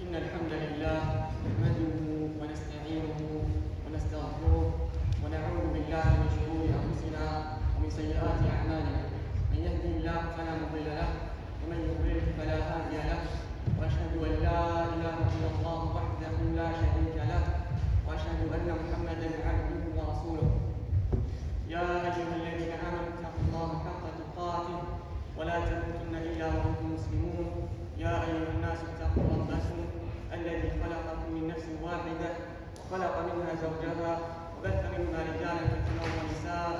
إن الحمد لله نحمده ونستعينه ونستغفره ونعوذ بالله من شرور أنفسنا ومن سيئات أعمالنا. من يهده الله فلا مضل له ومن يضلل فلا هادي له، وأشهد أن لا إله إلا الله وحده لا شريك له، وأشهد أن محمدا عبده ورسوله. يا أيها الذين آمنوا اتقوا الله حق تقاته ولا تموتن إلا وأنتم مسلمون. يا أيها الناس اتقوا ربكم الذي خلقكم من نفس واحدة وخلق منها زوجها وبث منهما رجالا كثيرا ونساء،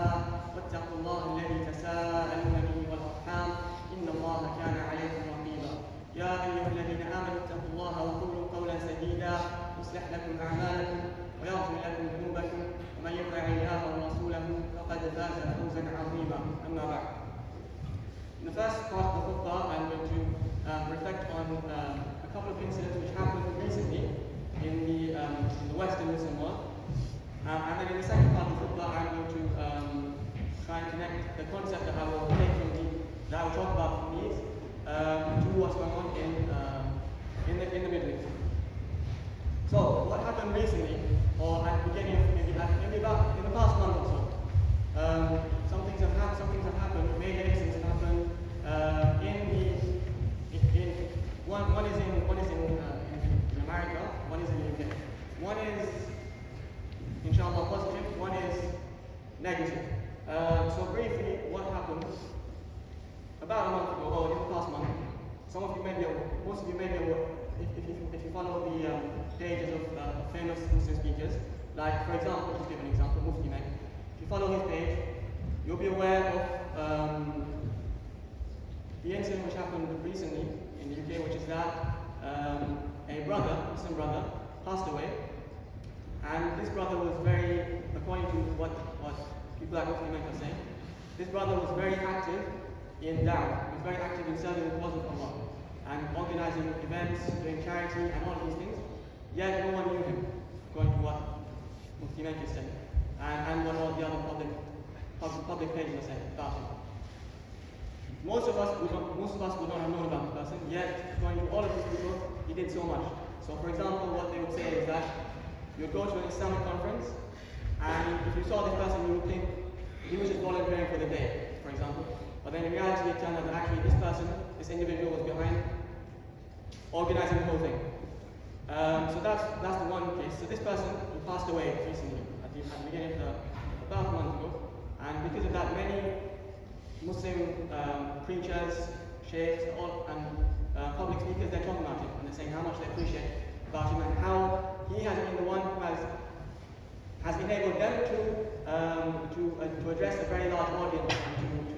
واتقوا الله الذي تساءلون به والأرحام إن الله كان عليكم رقيبا. يا أيها الذين آمنوا اتقوا الله وقولوا قولا سديدا يصلح لكم أعمالكم ويغفر لكم ذنوبكم، ومن يطع الله ورسوله فقد فاز فوزا عظيما. أما بعد. In the first part of the khutbah, I'm going to reflect on a couple of incidents which happened recently in the Western Muslim world. And then in the second part of the khutbah, I'm going to try and connect the concept that I will take from that I will talk about from these to what's going on in the Middle East. So, what happened recently, or at the beginning of maybe about in the past month or so, some things have happened, major incidents have happened one is in America, one is in the UK. One is inshallah positive, one is negative. So briefly, what happened about a month ago, or in the past month, most of you may be aware, if you follow the pages of famous Muslim speakers, like for example, just give an example, Mufti Meg. If you follow his page, you'll be aware of the incident which happened recently in the UK, which is that a Muslim brother, passed away, and this brother was very, according to what people like Mufti Meg are saying, this brother was very active in da'wah, he was very active in serving the cause of Allah, and organizing events, doing charity, and all of these things, yet no one knew him, according to what Mufti Meg is saying, and what all the other public pages are saying about him. Most of us would not have known about the person, yet according to all of these people, he did so much. So for example, what they would say is that you would go to an Islamic conference, and if you saw this person, you would think he was just volunteering for the day, for example. But then in reality, it turned out that actually this individual was behind organizing the whole thing. So that's the one case. So this person who passed away recently, at the beginning of about a month ago, and because of that, many Muslim preachers, sheikhs, and public speakers, they're talking about him, and they're saying how much they appreciate about him and how he has been the one who has enabled them to address a very large audience and to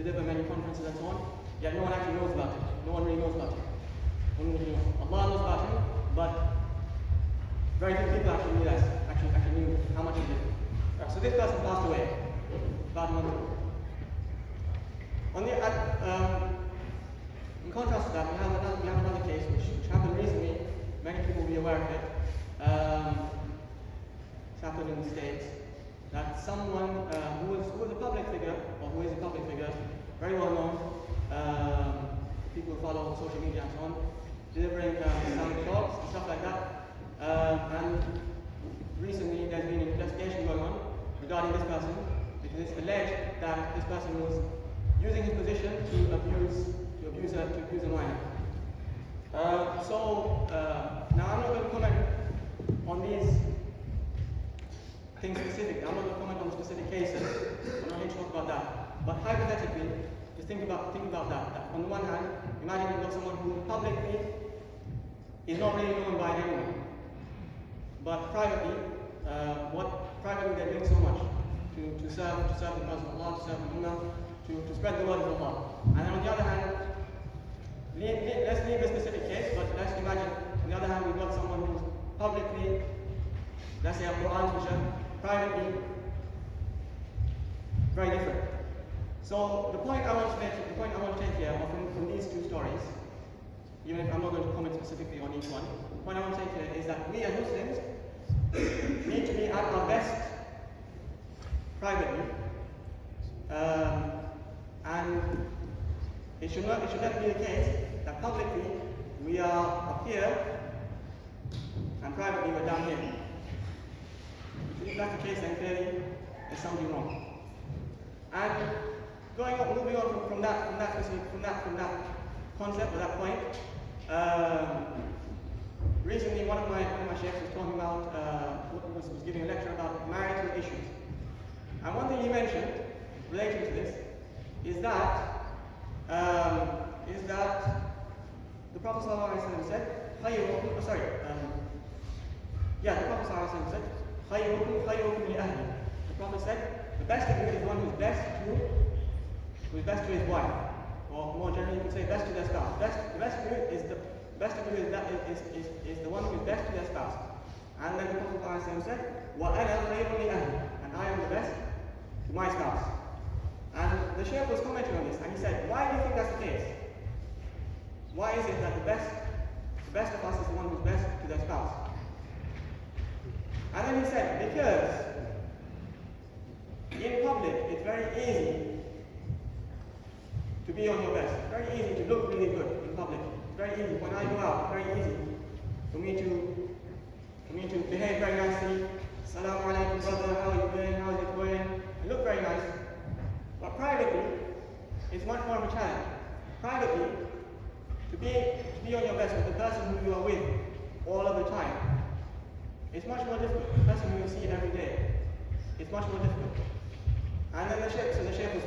deliver many conferences and so on. Yet no one actually knows about him. No one really knows about him. Allah knows about him, but very few people actually knew how much he did. So this person passed away about a month ago. In contrast to that, we have another case which happened recently. Many people will be aware of it. It's happened in the States. That someone who was a public figure, or who is a public figure, very well known, people who follow social media and so on, delivering Islamic talks and stuff like that. And recently there's been an investigation going on regarding this person, because it's alleged that this person was using his position to abuse a minor. Now I'm not going to comment on these things specifically. I'm not going to comment on specific cases. I'm not going to talk about that. But hypothetically, just think about that. On the one hand, imagine you've got someone who publicly is not really known by anyone, but privately they're doing so much to serve the cause of Allah, to serve the Ummah, to spread the word of Allah. And then on the other hand, let's leave the specific case, but let's imagine on the other hand we've got someone who's publicly, let's say a Quran teacher, privately, very different. So the point I want to take here, from these two stories, even if I'm not going to comment specifically on each one, the point I want to take here is that we as Muslims need to be at our best privately, and it should not be the case that publicly we are up here and privately we're down here. If that's the case, then clearly there's something wrong. And moving on from that concept or that point, recently one of my sheikhs was talking about, was giving a lecture about marital issues. And one thing he mentioned relating to this is that the Prophet ﷺ said, the Prophet ﷺ said, خَيْرُكُمْ لِأَهْلِ. The Prophet said, the best of you is one who is best to his wife, or more generally you could say best to their spouse. The best of you is the one who is best to their spouse. And then the Prophet ﷺ said, وَأَنَا خَيْرٌ لِأَهْلِ, and I am the best to my spouse. And the Shaykh was commenting on this, and he said, why do you think that's the case? Why is it that the best of us is the one who's best to their spouse? And then he said, because in public it's very easy to be on your best. It's very easy to look really good in public. It's very easy. When I go out, it's very easy for me to behave very nicely. Assalamu alaikum brother, how are you doing? How is it going? I look very nice. But privately, it's much more of a challenge. Privately, to be on your best with the person who you are with all of the time, it's much more difficult. The person who you see every day, it's much more difficult. And then the Shaykh was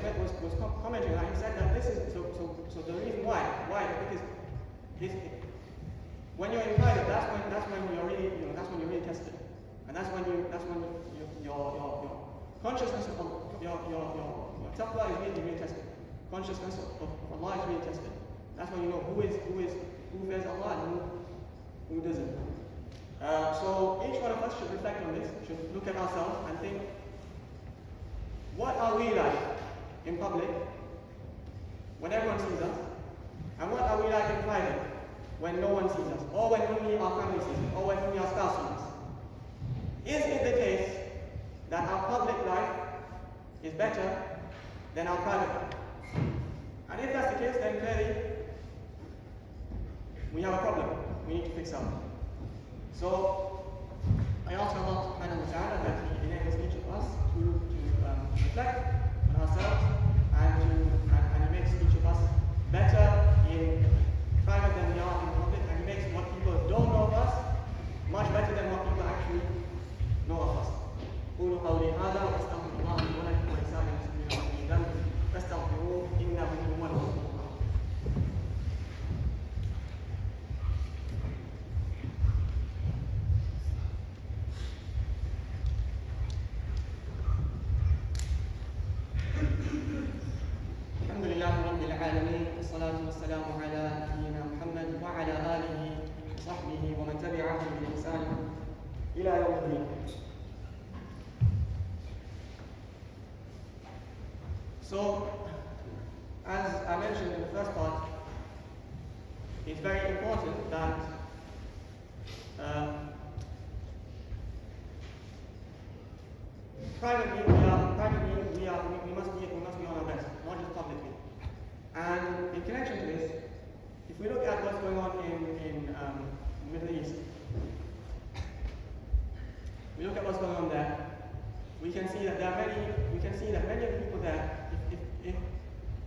commenting on that. He said that this is so the reason why because when you're in private, that's when you're really tested, and that's when your consciousness of your taqwa is really tested. Consciousness of Allah is really tested. That's when you know who fears Allah and who doesn't. So each one of us should reflect on this, should look at ourselves and think, what are we like in public when everyone sees us? And what are we like in private when no one sees us? Or when only our family sees us? Or when only our spouse sees us? Is it the case that our public life is better than our private life? And if that's the case, then clearly we have a problem we need to fix up. So I ask Allah subhanahu wa ta'ala that He enables each of us to reflect on ourselves and He makes each of us better in private than we are in public, and He makes what people don't know of us much better than what people actually know of us. قولوا قولي هذا واستغفر الله لي ولكم ولسائر المسلمين من ذنب فاستغفروه إنه هو الغفور الرحيم. والسلام على نبينا محمد وعلى آله وصحبه ومن تبعهم بإحسان إلى يوم الدين. So, as I mentioned in the first part, it's very important that privately we must be on our best, not just publicly. And in connection to this, if we look at what's going on in the Middle East, we look at what's going on there, we can see that many of the people there,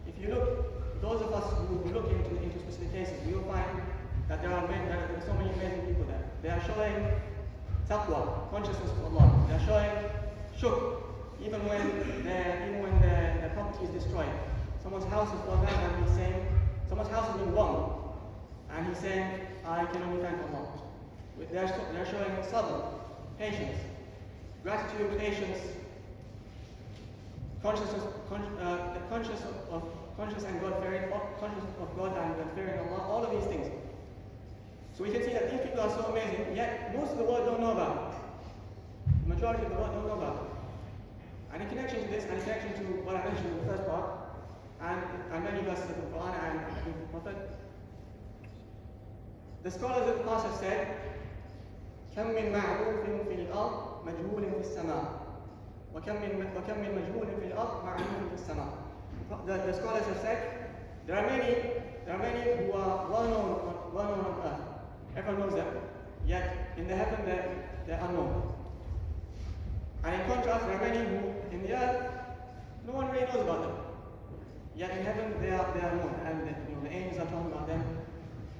if you look, those of us who look into specific cases, we will find that there are so many amazing people there. They are showing taqwa, consciousness of Allah. They are showing shukr, even when their property is destroyed. Someone's house is burned down and he's saying, someone's house has been bombed, and he's saying, I can only thank Allah. They're showing sabr, patience, gratitude, patience, conscious and God-fearing, conscious of God and fearing Allah, all of these things. So we can see that these people are so amazing, yet most of the world don't know about it. The majority of the world don't know about it. And in connection to this, and in connection to what I mentioned in the first part, and many verses of the Quran and the Prophet, the scholars of the past have said, كم من معروف في الأرض مجهول في السماء وكم من مجهول في الأرض معروف في السماء. The scholars have said, there are many who are well known on earth. Everyone knows them. yet in the heaven they're unknown. And in contrast, there are many who, in the earth, no one really knows about them. Yet in heaven they are known, and the angels are talking about them,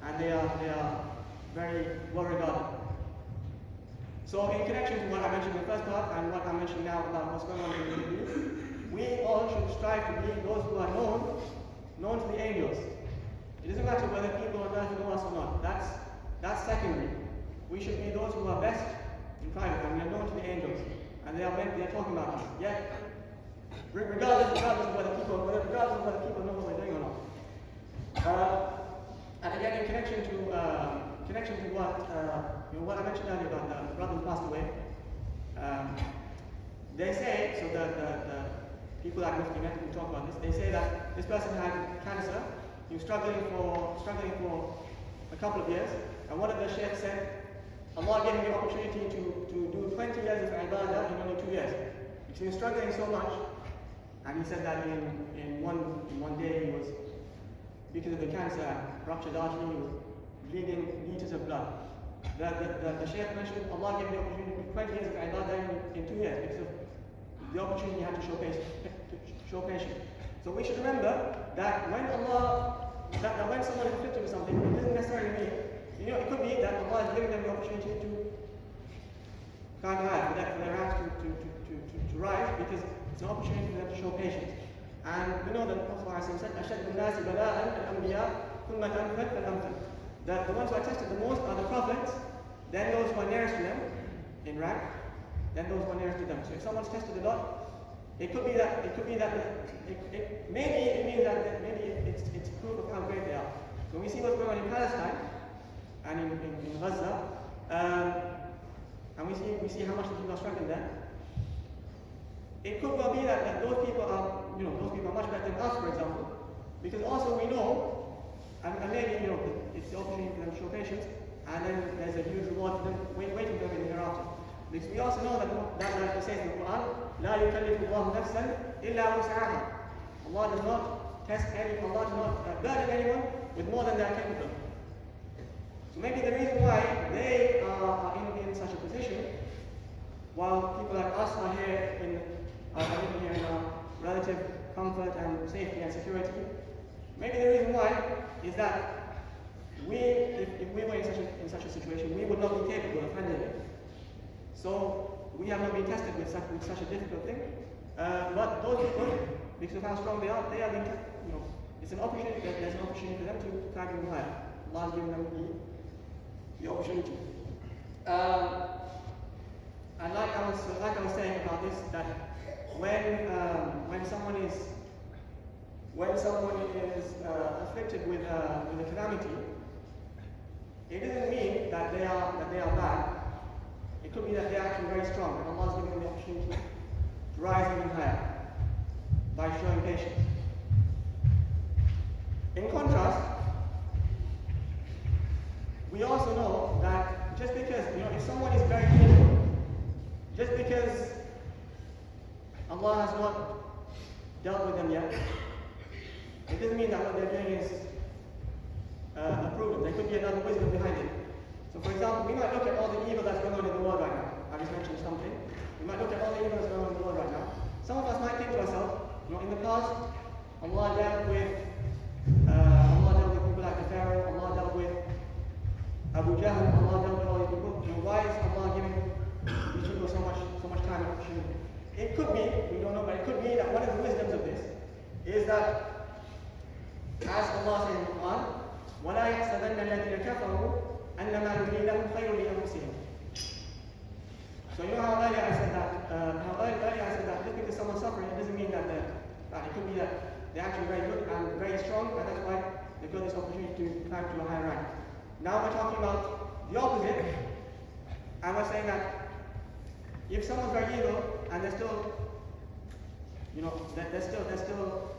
and they are very well regarded. So in connection to what I mentioned in the first part and what I'm mentioning now about what's going on in the Middle, we all should strive to be those who are known to the angels. It doesn't matter whether people on earth know us or not. That's secondary. We should be those who are best in private, and we are known to the angels, and they are talking about us. Yet, regardless of whether people know what we're doing or not. And again, in connection to what I mentioned earlier about the brother who passed away, they say, so the people that Mufti met who talk about this, they say that this person had cancer. He was struggling for a couple of years, and one of the sheikhs said, Allah gave him the opportunity to do 20 years of ibadah in only 2 years. Because he was struggling so much, and he said that in one day he was, because of the cancer, ruptured artery, he was bleeding liters of blood. The sheikh mentioned Allah gave him the opportunity to do 20 years of ibadah in 2 years because of the opportunity he had to show patience. So we should remember that when when someone is afflicted with something, it doesn't necessarily mean, it could be that Allah is giving them the opportunity to for their hands to rise, because it's an opportunity for them to show patience. And we know that the Prophet said, أَشَدُّ النَّاسِ بَلَاءً الْأَنْبِيَاءُ ثُمَّ الْأَمْثَلُ فَالْأَمْثَلُ. That the ones who are tested the most are the prophets, then those who are nearest to them in rank, then those who are nearest to them. So if someone's tested a lot, it could be that maybe it means that maybe it's proof of how great they are. So we see what's going on in Palestine and in Gaza, and we see how much the people are struggling there. It could well be that those people are much better than us, for example, because also we know, and maybe it's the opportunity for them to show patience, and then there's a huge reward for them waiting for them in the hereafter. Because we also know that like it says in the Quran, لا يكلف الله نفسا إلا وسعها. Allah does not Allah does not burden anyone with more than they are capable. So maybe the reason why they are in such a position, while people like us are here in our relative comfort and safety and security, maybe the reason why is that if we were in such a situation, we would not be capable of handling it. So we have not been tested with such a difficult thing. But those people, because of how strong they are being tested. It's an opportunity. There's an opportunity for them to climb even higher. Allah has given them the opportunity. And like I was saying about this, that when someone is afflicted with a calamity, it doesn't mean that they are bad. It could be that they are actually very strong, and Allah is giving them the opportunity to rise even higher by showing patience. In contrast, we also know that just because, if someone is very evil, just because Allah has not dealt with them yet, it doesn't mean that what they're doing is approved. There could be another wisdom behind it. So for example, we might look at all the evil that's going on in the world right now. I just mentioned something. We might look at all the evil that's going on in the world right now. Some of us might think to ourselves, in the past, Allah dealt with people like the Pharaoh, Allah dealt with Abu Jahl, Allah dealt with all these people. Why is Allah giving these people so much time and opportunity? It could be, we don't know, but it could be that one of the wisdoms of this is that, as Allah says in the Quran, وَلَا يَحْسَبَنَّ الَّذِينَ كَفَرُوا أَنَّمَا نُرِيدُ لَهُمْ خَيْرٌ لِأَنفُسِهِمْ. So how earlier I said that just because someone's suffering, it doesn't mean that it could be that they're actually very good and very strong, and that's why they've got this opportunity to climb to a higher rank. Now we're talking about the opposite, and we're saying that if someone's very evil and they're still, they're still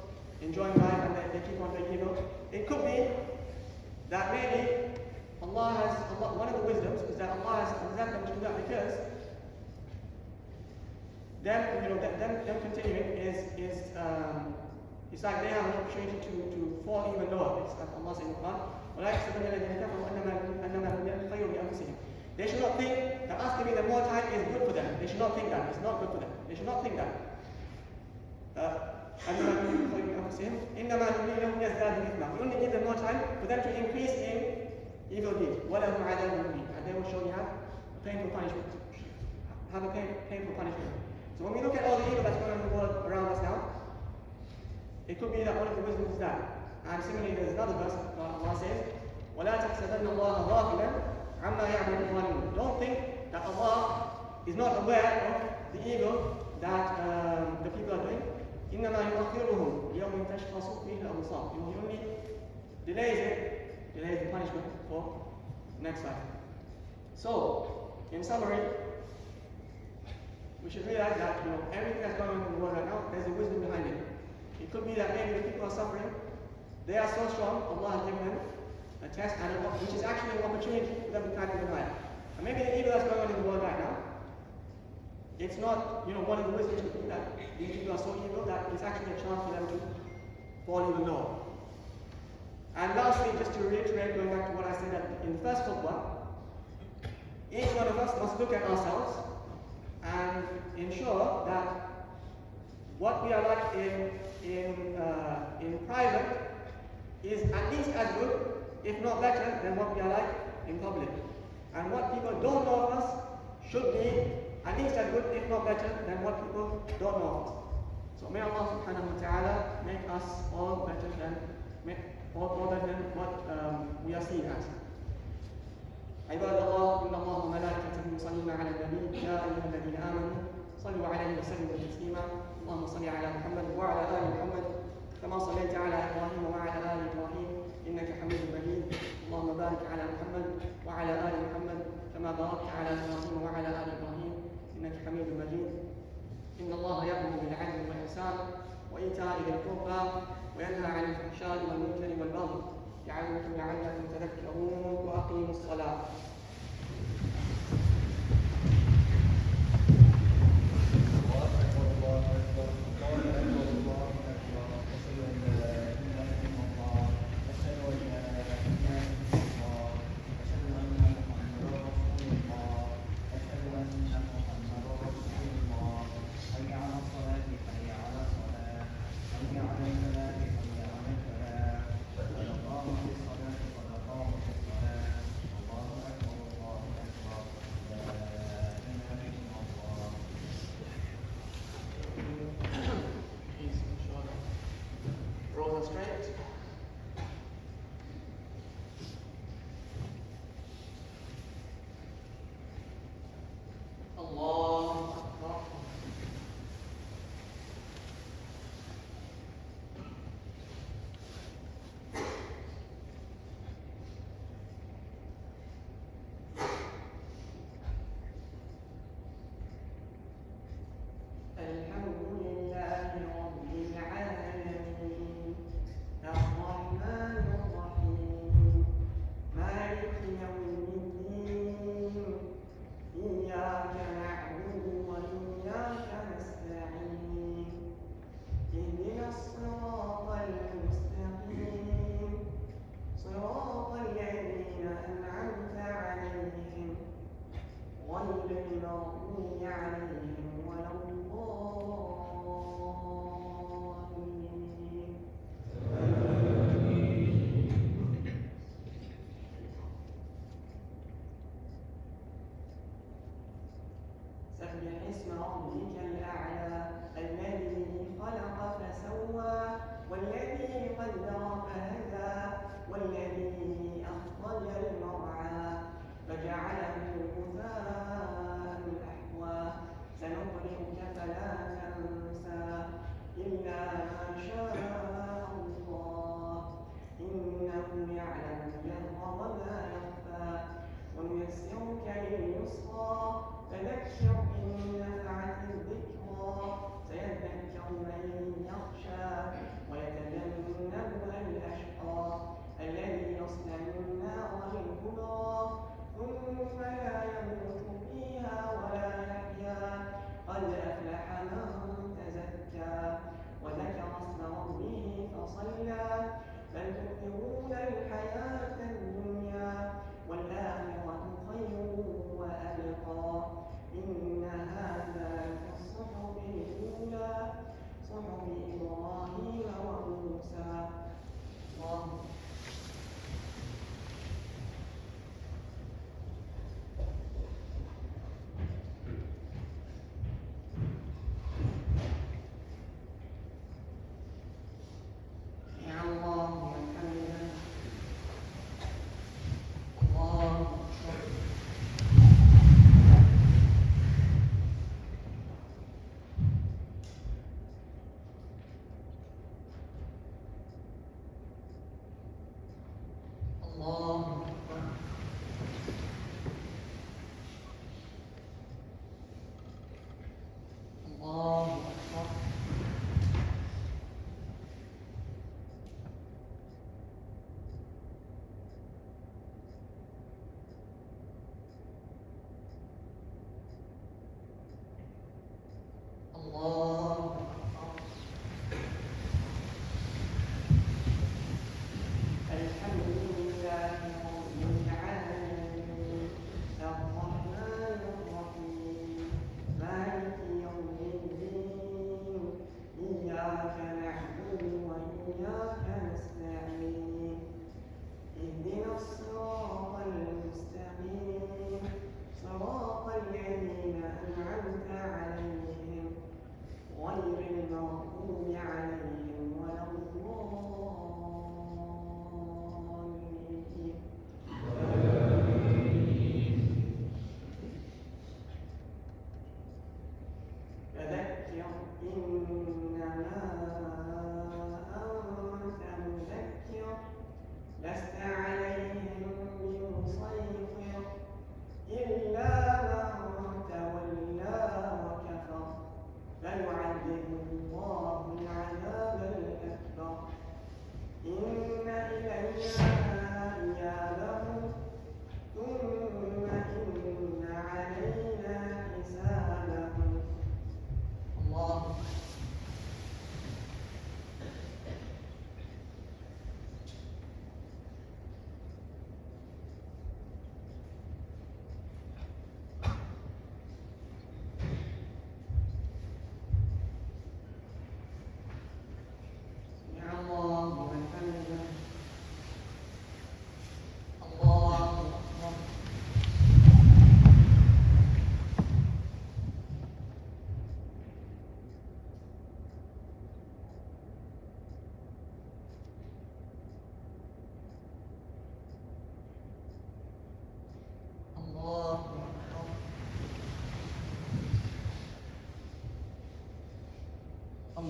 enjoying life and they keep on being evil, it could be that maybe one of the wisdoms is that Allah has let them to do that, because them continuing is it's like they have an opportunity to fall even lower. It's like Allah says in the Quran, they not think that us giving them more time is good for them. They should not think that. It's not good for them. They should not think that. We only give them more time for them to increase in evil deeds. And they will surely have a painful punishment. Painful punishment. So when we look at all the evil that's going on in the world around us now, it could be that one of the wisdoms is that. And similarly, there's another verse that Allah says, وَلَا تَحْسَبَنَّ اللَّهَ غَافِلًا عَمَّا يَعْمَلُ الظَّالِمُونَ. Don't think that Allah is not aware of the evil that the people are doing. إِنَّمَا يُؤَخِّرُهُمْ لِيَوْمٍ تَشْخَصُ فِيهِ الْأَبْصَارُ. He only delays the punishment for next life. So, in summary, we should realize that everything that's going on in the world right now, there's a wisdom behind it. It could be that maybe the people are suffering, they are so strong, Allah has given them a test, which is actually an opportunity for them to climb even higher. And maybe the evil that's going on in the world right now, it's not, one of the wisdoms could be that these people are so evil that it's actually a chance for them to fall even lower. And lastly, just to reiterate, going back to what I said in the first khutbah, each one of us must look at ourselves and ensure that what we are like in private is at least as good, if not better, than what we are like in public. And what people don't know of us should be at least as good, if not better, than what people don't know of us. So may Allah subhanahu wa ta'ala make us all better than what we are seen as. عباد الله إن الله وملائكته يصلون على النبي يا أيها الذين آمنوا صلوا عليه وسلموا تسليما اللهم صل على محمد وعلى آل محمد كما صليت على إبراهيم وعلى آل إبراهيم إنك حميد مجيد اللهم بارك على محمد وعلى آل محمد كما باركت على إبراهيم وعلى آل إبراهيم إنك حميد مجيد إن الله يأمر بالعدل والإحسان وإيتاء ذي القربى وينهى عن الفحشاء والمنكر والبغي يعظكم لعلكم تذكرون وأقيموا الصلاة. اسم ربك الأعلى الذي خلق فسوى والذي قدر فهدى والذي أخرج المرعى فجعله غثاء أحوى سنقرئك فلا تنسى إلا ما شاء الله إنه يعلم الجهر وما يخفى ونيسرك لليسرى فذكر إن نفعت الذكرى سيذكر من يخشى ويتجنبها الأشقى الذي يصلى النار الكبرى ثم لا يموت فيها ولا يحيا قد أفلح من تزكى وذكر اسم ربه فصلى بل تؤثرون الحياة الدنيا والآخرة خير وأبقى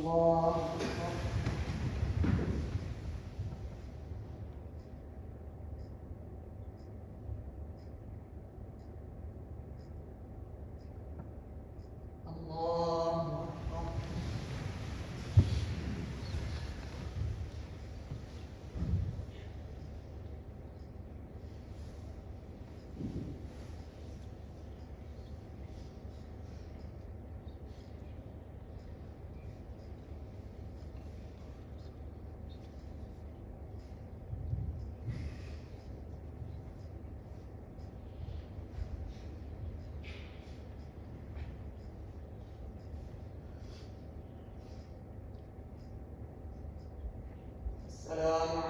الله الله أكبر. السلام